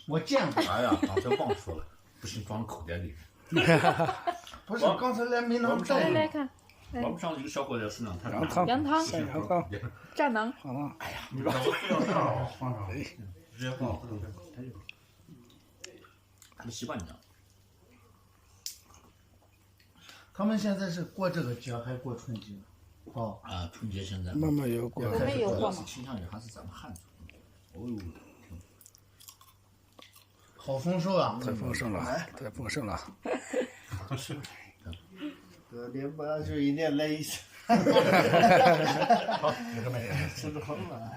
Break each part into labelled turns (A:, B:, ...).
A: 我见过。
B: 哎呀，刚才忘说了，不行，装口袋里。
A: 不是，刚才来没能带。
C: 来看，
B: 我们上一个小伙子是让他
D: 羊汤，
C: 羊汤
D: 羊汤，
C: 蘸囊。
D: 好了，
B: 哎呀，
A: 你把这个放上，
B: 直接放，他们习惯这样。
A: 他们现在是过这个节还过春节？哦
B: 啊，春节现在
D: 慢慢有过。
C: 我们有过吗？
B: 倾向于还是咱们汉族。哦呦，
A: 好丰收啊！
D: 太丰盛了，太丰盛了。
E: 年八就一年来一次。
B: 好，你个妹，
E: 吃得好了。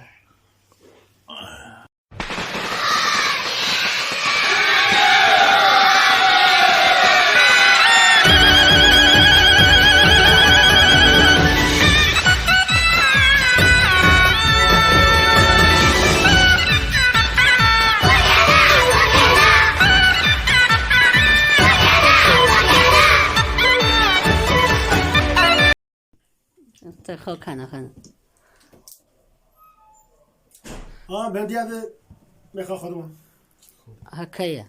F: 这好看得很。
E: 啊，明天的买好的吗？
F: 还可以。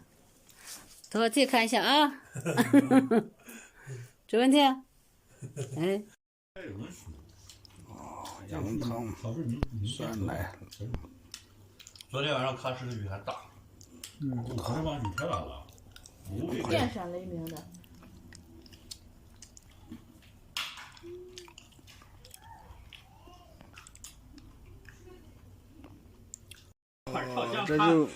F: 等会自己看一下啊。这问题？哎。
D: 哦，羊汤，酸奶。
B: 昨天晚上喀什的雨还大。喀什晚雨太大了。
C: 电闪雷鸣的。
D: 这就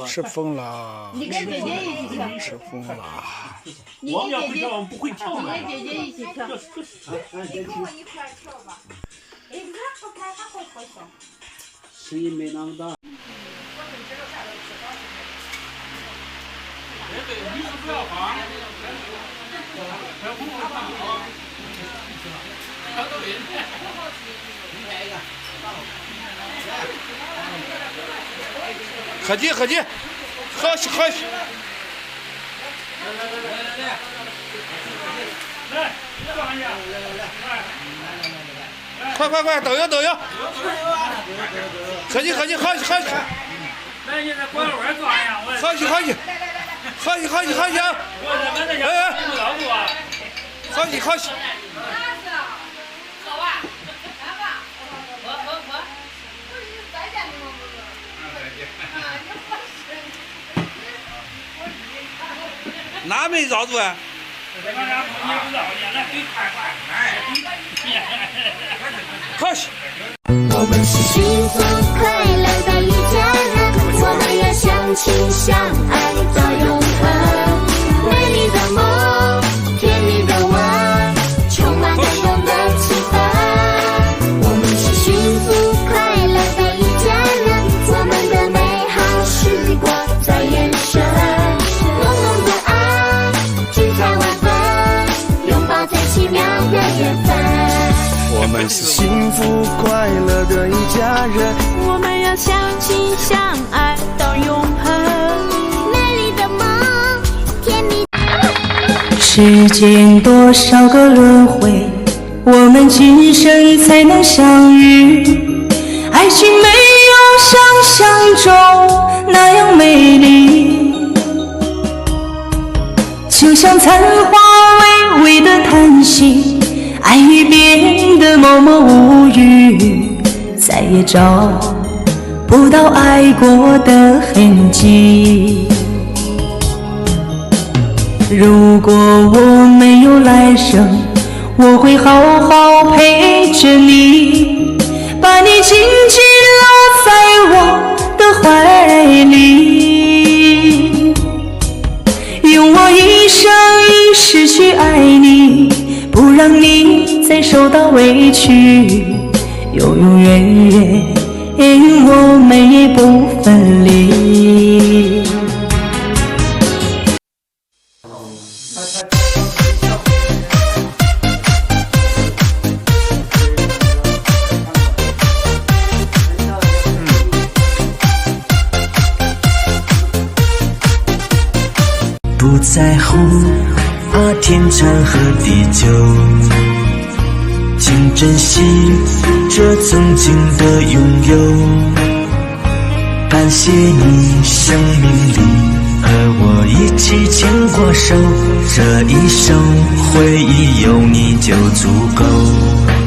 D: 吃疯了，
C: 你跟姐姐一起跳，
D: 吃疯了。
C: 你跟姐姐，
B: 我们不会跳
C: 你跟姐姐一起跳。
G: 你跟我一块跳吧。哎，你看他拍，他好好笑。
E: 声音没那么大。
B: 你是不要慌。
D: 合计合计，喝起喝起。
B: 来，转一下。
D: 快快快，抖音抖音。合计合计喝起喝起。
B: 来，你在拐弯转呀！
D: 喝起喝起，喝起喝起喝起啊！哎，喝起喝起。
G: 好吧，来吧，喝。不是再见你吗？不是。啊，你
D: 哪没绕住啊？喝起。
H: 我们是幸福快乐的一家人，我们要相亲相爱到永恒。美丽的梦，甜蜜的吻，充满感动的气氛。我们是幸福快乐的一家人，我们的美好时光在延伸。浓浓的爱，精彩万分，拥抱最奇妙的缘分。
I: 我们是幸福快乐的一家人，
H: 我们要相亲相爱到永恒。美丽的梦，甜蜜。
J: 世间多少个轮回，我们今生才能相遇。爱情没有想象中那样美丽，就像残花微微的叹息。爱已变得默默无语，再也找不到爱过的痕迹。如果我没有来生，我会好好陪着你，把你紧紧搂在我的怀里，用我一生一世去爱你，不让你再受到委屈，永永远远我们也不分离。
I: 不在乎天长和地久，请珍惜这曾经的拥有，伴谢你生命里和我一起牵过手，这一生回忆有你就足够。